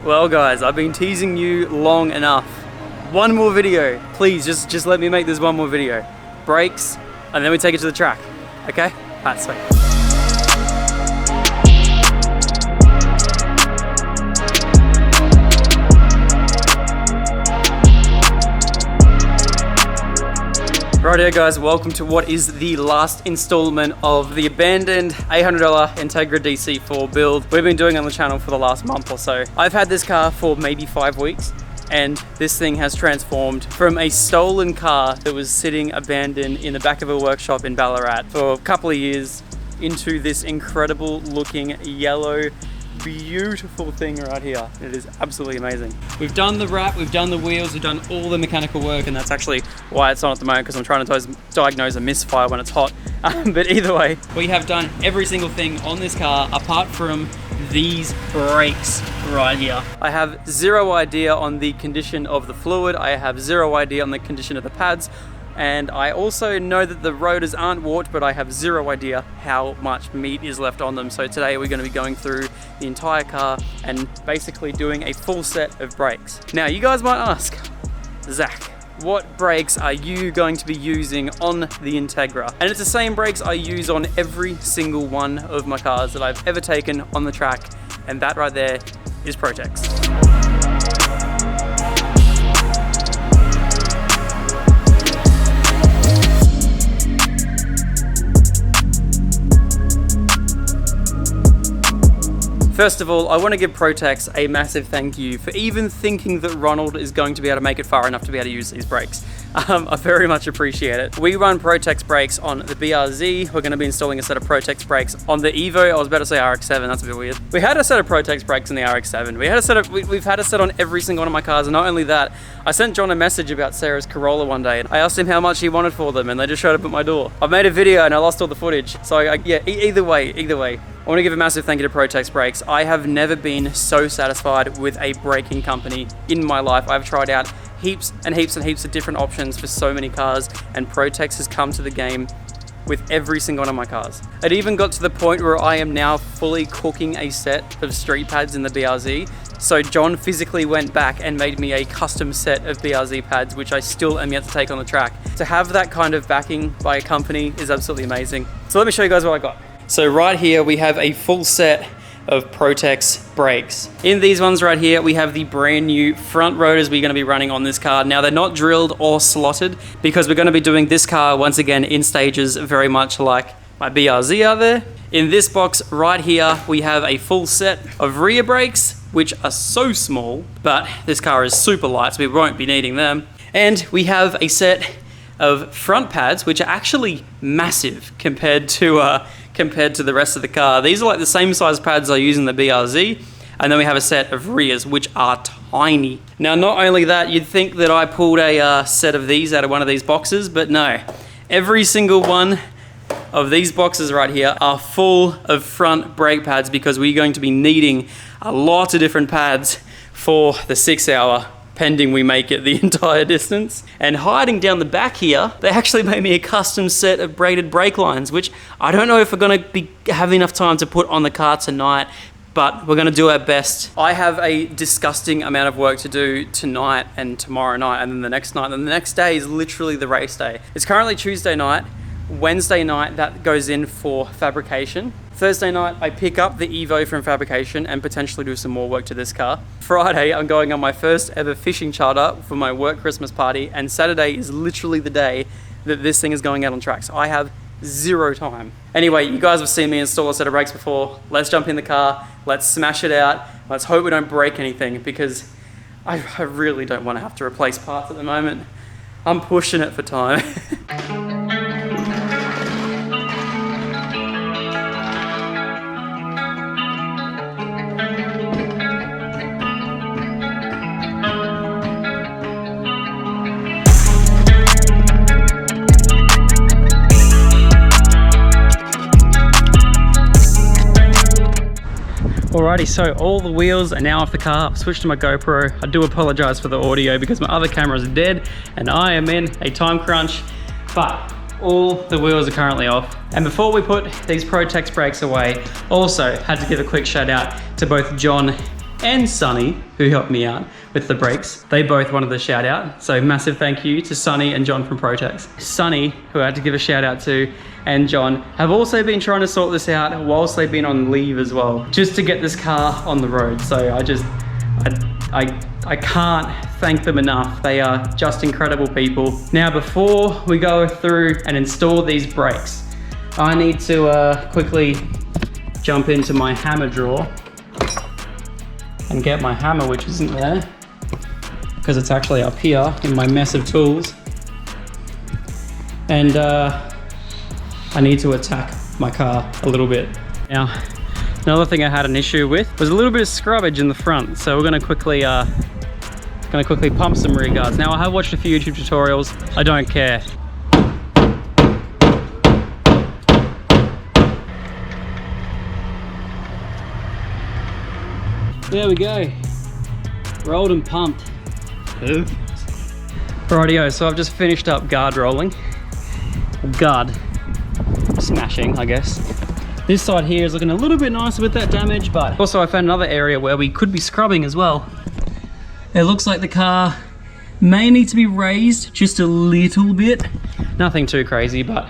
Well guys, I've been teasing you long enough. One more video. Please, just let me make this one more video. Brakes, and then we take it to the track. Okay? Alright, sweet. Rightio guys, welcome to what is the last installment of the abandoned $800 Integra DC4 build we've been doing on the channel for the last month or so. I've had this car for maybe 5 weeks, and this thing has transformed from a stolen car that was sitting abandoned in the back of a workshop in Ballarat for a couple of years into this incredible looking yellow beautiful thing right here. It is absolutely amazing. We've done the wrap, we've done the wheels, we've done all the mechanical work, and that's actually why it's on at the moment, because I'm trying to diagnose a misfire when it's hot. But either way, we have done every single thing on this car apart from these brakes right here. I have zero idea on the condition of the fluid. I have zero idea on the condition of the pads. And I also know that the rotors aren't warped, but I have zero idea how much meat is left on them. So today we're going to be going through the entire car and basically doing a full set of brakes. Now you guys might ask, Zach, what brakes are you going to be using on the Integra? And it's the same brakes I use on every single one of my cars that I've ever taken on the track. And that right there is Protex. First of all, I want to give Protex a massive thank you for even thinking that Ronald is going to be able to make it far enough to be able to use these brakes. I very much appreciate it. We run Protex brakes on the BRZ. We're going to be installing a set of Protex brakes on the Evo. I was about to say RX-7, that's a bit weird. We had a set of Protex brakes in the RX-7. We've had a set on every single one of my cars, and not only that, I sent John a message about Sarah's Corolla one day, and I asked him how much he wanted for them, and they just showed up at my door. I've made a video and I lost all the footage. So yeah, either way. I want to give a massive thank you to Protex Brakes. I have never been so satisfied with a braking company in my life. I've tried out heaps and heaps and heaps of different options for so many cars, and Protex has come to the game with every single one of my cars. It even got to the point where I am now fully cooking a set of street pads in the BRZ. So John physically went back and made me a custom set of BRZ pads, which I still am yet to take on the track. To have that kind of backing by a company is absolutely amazing. So let me show you guys what I got. So right here we have a full set of Protex brakes. In these ones right here, we have the brand new front rotors we're going to be running on this car. Now they're not drilled or slotted because we're going to be doing this car once again in stages, very much like my BRZ out there. In this box right here, we have a full set of rear brakes, which are so small, but this car is super light, so we won't be needing them. And we have a set of front pads, which are actually massive compared to the rest of the car. These are like the same size pads I use in the BRZ. And then we have a set of rears, which are tiny. Now, not only that, you'd think that I pulled a set of these out of one of these boxes, but no. Every single one of these boxes right here are full of front brake pads because we're going to be needing a lot of different pads for the 6 hour, pending we make it the entire distance. And hiding down the back here, they actually made me a custom set of braided brake lines, which I don't know if we're gonna have enough time to put on the car tonight, but we're gonna do our best. I have a disgusting amount of work to do tonight and tomorrow night, and then the next night, and the next day is literally the race day. It's currently Tuesday night. Wednesday night, that goes in for fabrication. Thursday night, I pick up the Evo from fabrication and potentially do some more work to this car. Friday, I'm going on my first ever fishing charter for my work Christmas party, and Saturday is literally the day that this thing is going out on track. So I have zero time. Anyway, you guys have seen me install a set of brakes before. Let's jump in the car, let's smash it out. Let's hope we don't break anything, because I really don't want to have to replace parts at the moment. I'm pushing it for time. Alrighty, so all the wheels are now off the car. I've switched to my GoPro. I do apologize for the audio because my other camera is dead and I am in a time crunch, but all the wheels are currently off. And before we put these Protex brakes away, also had to give a quick shout out to both John and Sonny, who helped me out with the brakes. They both wanted the shout out. So massive thank you to Sonny and John from Protex. Sonny, who I had to give a shout out to, and John have also been trying to sort this out whilst they've been on leave as well, just to get this car on the road. So I can't thank them enough. They are just incredible people. Now, before we go through and install these brakes, I need to quickly jump into my hammer drawer and get my hammer, which isn't there, because it's actually up here in my mess of tools. And I need to attack my car a little bit. Now, another thing I had an issue with was a little bit of scrubbage in the front. So we're gonna quickly pump some rear guards. Now, I have watched a few YouTube tutorials. I don't care. There we go. Rolled and pumped. Rightio, so I've just finished up guard rolling. Guard smashing, I guess. This side here is looking a little bit nicer with that damage, but also I found another area where we could be scrubbing as well. It looks like the car may need to be raised just a little bit. Nothing too crazy, but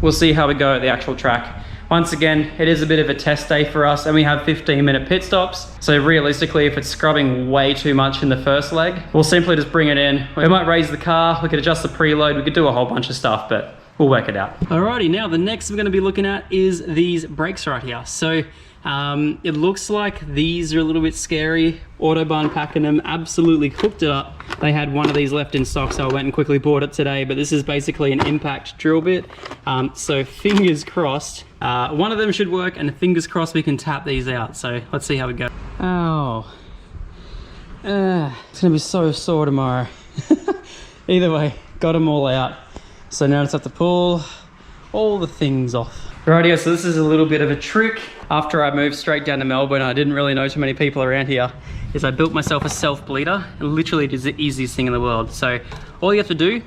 we'll see how we go at the actual track. Once again, it is a bit of a test day for us, and we have 15-minute pit stops. So realistically, if it's scrubbing way too much in the first leg, we'll simply just bring it in. We might raise the car, we could adjust the preload, we could do a whole bunch of stuff, but we'll work it out. Alrighty, now the next we're gonna be looking at is these brakes right here. So it looks like these are a little bit scary. Autobahn packing them, absolutely cooked it up. They had one of these left in stock, so I went and quickly bought it today, but this is basically an impact drill bit. So fingers crossed, one of them should work, and fingers crossed we can tap these out. So let's see how we go. Oh, it's gonna be so sore tomorrow. Either way, got them all out. So now I just have to pull all the things off. Rightio, so this is a little bit of a trick. After I moved straight down to Melbourne, I didn't really know too many people around here, is I built myself a self-bleeder, and literally it is the easiest thing in the world. So all you have to do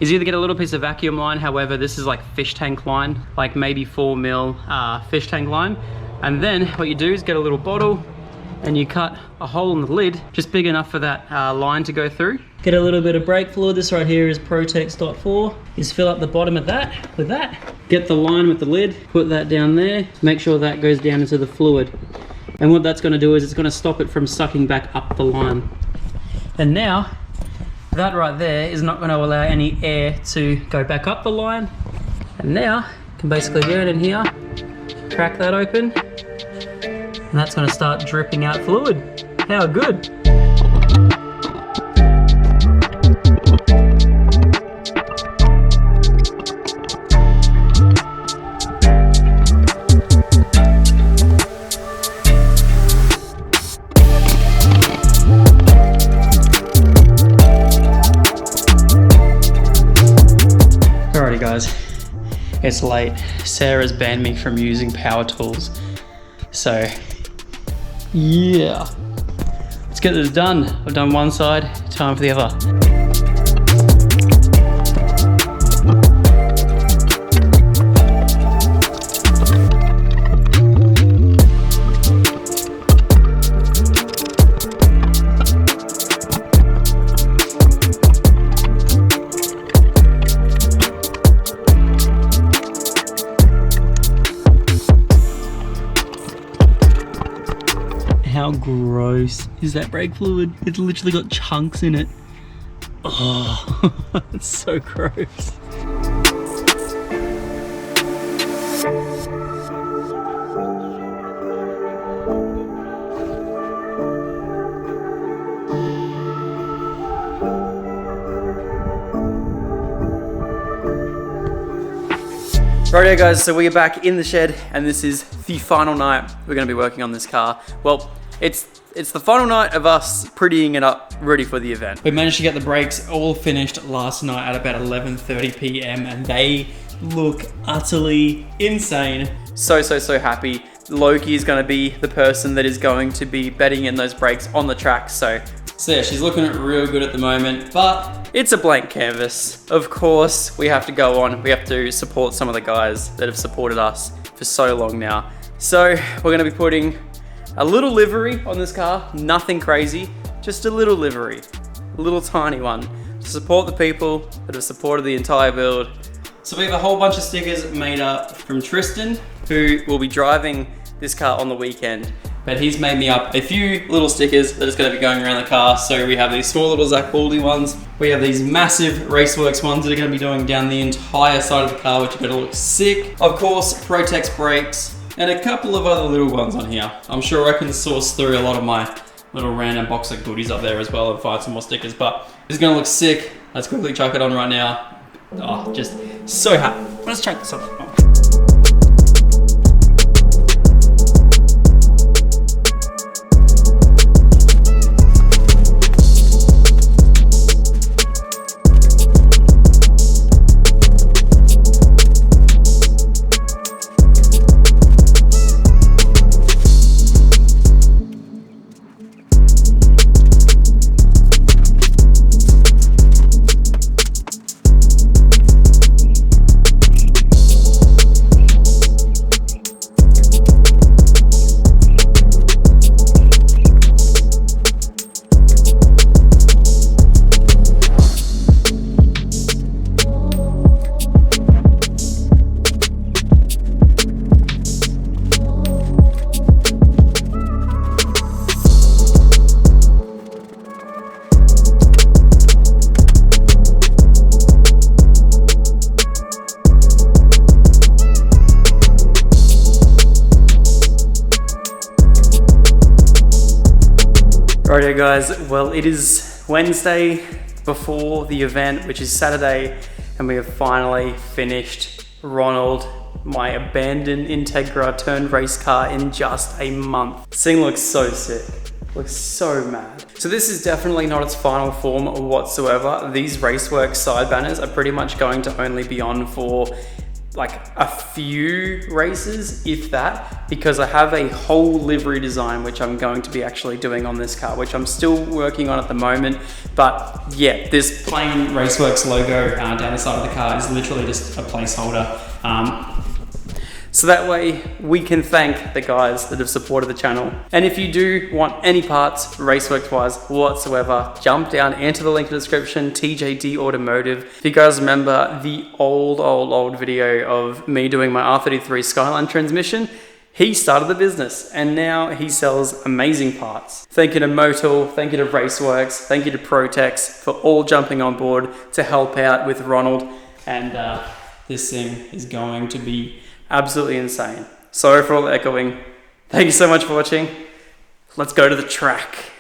is either get a little piece of vacuum line, however, this is like fish tank line, like maybe 4 mil fish tank line. And then what you do is get a little bottle and you cut a hole in the lid, just big enough for that line to go through. Get a little bit of brake fluid. This right here is Protex .4. Just fill up the bottom of that with that. Get the line with the lid, put that down there, make sure that goes down into the fluid. And what that's gonna do is it's gonna stop it from sucking back up the line. And now, that right there is not gonna allow any air to go back up the line. And now, you can basically get in here, crack that open, and that's gonna start dripping out fluid. How good. Alrighty guys, it's late. Sarah's banned me from using power tools. So, yeah. Let's get this done. I've done one side, time for the other. How gross is that brake fluid? It's literally got chunks in it. Oh, it's so gross. Rightio guys, so we are back in the shed and this is the final night we're going to be working on this car. Well, it's the final night of us prettying it up, ready for the event. We managed to get the brakes all finished last night at about 11:30 p.m. and they look utterly insane. So happy. Loki is going to be the person that is going to be bedding in those brakes on the track. So yeah, she's looking real good at the moment, but it's a blank canvas. Of course, we have to go on. We have to support some of the guys that have supported us for so long now. So we're going to be putting A little livery on this car, nothing crazy, just a little livery, a little tiny one to support the people that have supported the entire build. So we have a whole bunch of stickers made up from Tristan, who will be driving this car on the weekend. But he's made me up a few little stickers that is going to be going around the car. So we have these small little ZacBaldy ones. We have these massive RaceWorks ones that are going to be going down the entire side of the car, which are going to look sick. Of course, Protex Brakes, and a couple of other little ones on here. I'm sure I can source through a lot of my little random box of goodies up there as well and find some more stickers, but it's going to look sick. Let's quickly chuck it on right now. Oh, just so happy. Let's check this out. Rightio guys, well it is Wednesday before the event, which is Saturday, and we have finally finished Ronald, my abandoned Integra turned race car, in just a month. This thing looks so sick, looks so mad. So this is definitely not its final form whatsoever. These RaceWorks side banners are pretty much going to only be on for like a few races, if that, because I have a whole livery design which I'm going to be actually doing on this car, which I'm still working on at the moment. But yeah, this plain RaceWorks logo down the side of the car is literally just a placeholder. So that way we can thank the guys that have supported the channel. And if you do want any parts, RaceWorks wise whatsoever, jump down into the link in the description, TJD Automotive. If you guys remember the old video of me doing my R33 Skyline transmission, he started the business and now he sells amazing parts. Thank you to Motul, thank you to RaceWorks, thank you to Protex for all jumping on board to help out with Ronald. And this thing is going to be absolutely insane. Sorry for all the echoing. Thank you so much for watching. Let's go to the track.